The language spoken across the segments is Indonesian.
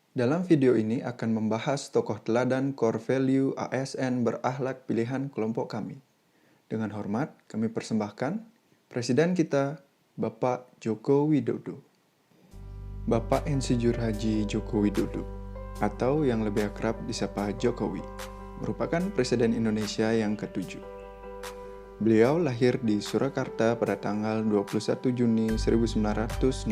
Dalam video ini akan membahas tokoh teladan core value ASN berakhlak pilihan kelompok kami. Dengan hormat, kami persembahkan Presiden kita, Bapak Joko Widodo. Bapak Insinyur Haji Joko Widodo, atau yang lebih akrab disapa Jokowi, merupakan Presiden Indonesia yang ke-7. Beliau lahir di Surakarta pada tanggal 21 Juni 1961.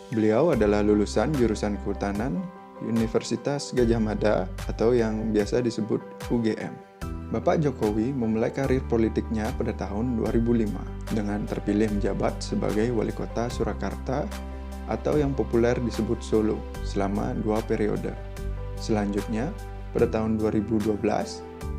Beliau adalah lulusan jurusan Kehutanan Universitas Gadjah Mada atau yang biasa disebut UGM. Bapak Jokowi memulai karir politiknya pada tahun 2005 dengan terpilih menjabat sebagai Wali Kota Surakarta atau yang populer disebut Solo selama 2 periode. Selanjutnya, pada tahun 2012,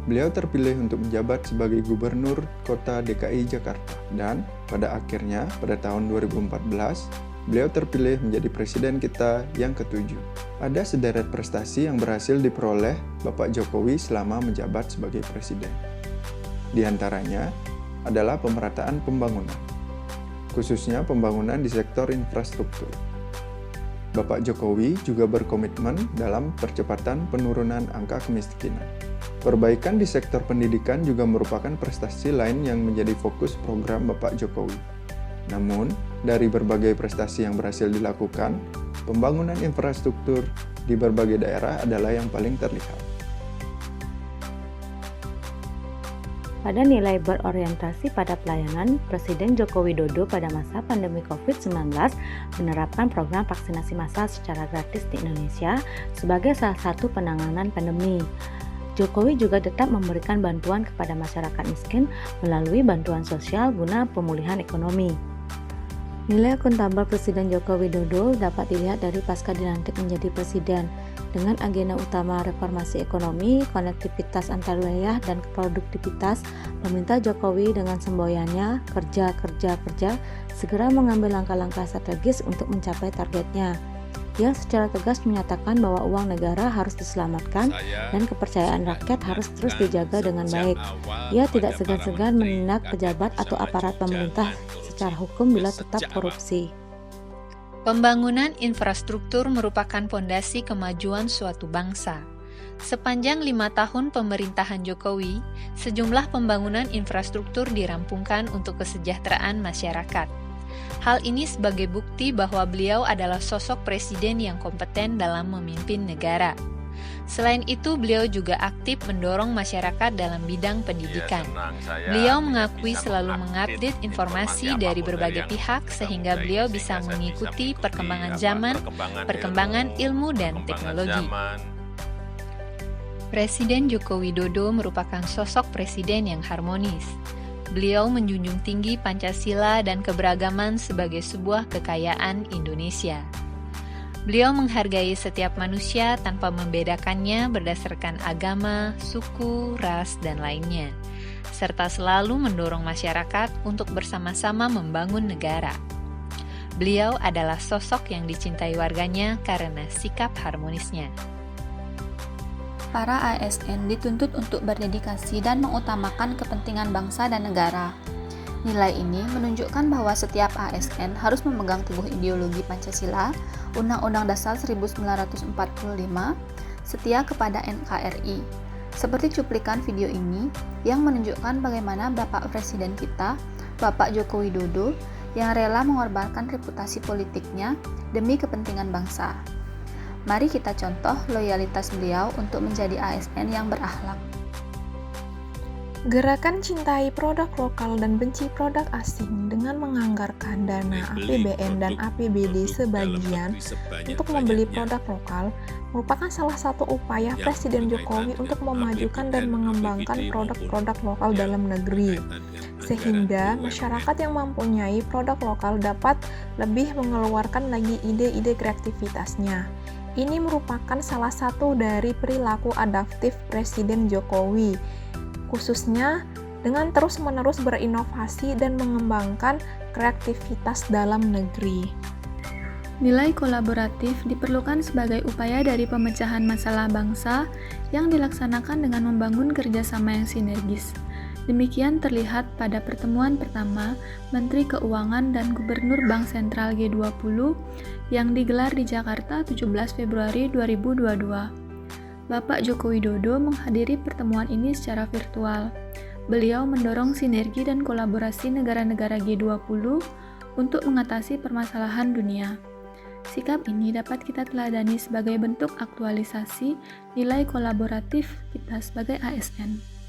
beliau terpilih untuk menjabat sebagai Gubernur Kota DKI Jakarta dan pada akhirnya pada tahun 2014, beliau terpilih menjadi presiden kita yang ke-7. Ada sederet prestasi yang berhasil diperoleh Bapak Jokowi selama menjabat sebagai presiden. Di antaranya adalah pemerataan pembangunan, khususnya pembangunan di sektor infrastruktur. Bapak Jokowi juga berkomitmen dalam percepatan penurunan angka kemiskinan. Perbaikan di sektor pendidikan juga merupakan prestasi lain yang menjadi fokus program Bapak Jokowi. Namun, dari berbagai prestasi yang berhasil dilakukan, pembangunan infrastruktur di berbagai daerah adalah yang paling terlihat. Pada nilai berorientasi pada pelayanan, Presiden Joko Widodo pada masa pandemi COVID-19 menerapkan program vaksinasi massal secara gratis di Indonesia sebagai salah satu penanganan pandemi. Jokowi juga tetap memberikan bantuan kepada masyarakat miskin melalui bantuan sosial guna pemulihan ekonomi. Nilai akuntabel Presiden Joko Widodo dapat dilihat dari pasca dilantik menjadi presiden, dengan agenda utama reformasi ekonomi, konektivitas antar wilayah, dan produktivitas. Meminta Jokowi dengan semboyannya kerja, segera mengambil langkah-langkah strategis untuk mencapai targetnya. Ia secara tegas menyatakan bahwa uang negara harus diselamatkan dan kepercayaan rakyat harus terus dijaga dengan baik. Ia tidak segan-segan menindak pejabat atau aparat pemerintah secara hukum bila tetap korupsi. Pembangunan infrastruktur merupakan pondasi kemajuan suatu bangsa. Sepanjang 5 tahun pemerintahan Jokowi, sejumlah pembangunan infrastruktur dirampungkan untuk kesejahteraan masyarakat. Hal ini sebagai bukti bahwa beliau adalah sosok presiden yang kompeten dalam memimpin negara. Selain itu, beliau juga aktif mendorong masyarakat dalam bidang pendidikan. Beliau mengakui selalu mengupdate informasi dari berbagai pihak sehingga beliau bisa mengikuti perkembangan zaman, perkembangan ilmu dan teknologi. Presiden Joko Widodo merupakan sosok presiden yang harmonis. Beliau menjunjung tinggi Pancasila dan keberagaman sebagai sebuah kekayaan Indonesia. Beliau menghargai setiap manusia tanpa membedakannya berdasarkan agama, suku, ras, dan lainnya, serta selalu mendorong masyarakat untuk bersama-sama membangun negara. Beliau adalah sosok yang dicintai warganya karena sikap harmonisnya. Para ASN dituntut untuk berdedikasi dan mengutamakan kepentingan bangsa dan negara. Nilai ini menunjukkan bahwa setiap ASN harus memegang teguh ideologi Pancasila, Undang-Undang Dasar 1945, setia kepada NKRI. Seperti cuplikan video ini yang menunjukkan bagaimana Bapak Presiden kita, Bapak Joko Widodo, yang rela mengorbankan reputasi politiknya demi kepentingan bangsa. Mari kita contoh loyalitas beliau untuk menjadi ASN yang berakhlak. Gerakan cintai produk lokal dan benci produk asing dengan menganggarkan dana APBN dan APBD sebagian untuk membeli produk lokal merupakan salah satu upaya Presiden Jokowi untuk memajukan dan mengembangkan produk-produk lokal dalam negeri, sehingga masyarakat yang mempunyai produk lokal dapat lebih mengeluarkan lagi ide-ide kreativitasnya. Ini merupakan salah satu dari perilaku adaptif Presiden Jokowi, khususnya dengan terus-menerus berinovasi dan mengembangkan kreativitas dalam negeri. Nilai kolaboratif diperlukan sebagai upaya dari pemecahan masalah bangsa yang dilaksanakan dengan membangun kerjasama yang sinergis. Demikian terlihat pada pertemuan pertama Menteri Keuangan dan Gubernur Bank Sentral G20 yang digelar di Jakarta 17 Februari 2022. Bapak Joko Widodo menghadiri pertemuan ini secara virtual. Beliau mendorong sinergi dan kolaborasi negara-negara G20 untuk mengatasi permasalahan dunia. Sikap ini dapat kita teladani sebagai bentuk aktualisasi nilai kolaboratif kita sebagai ASN.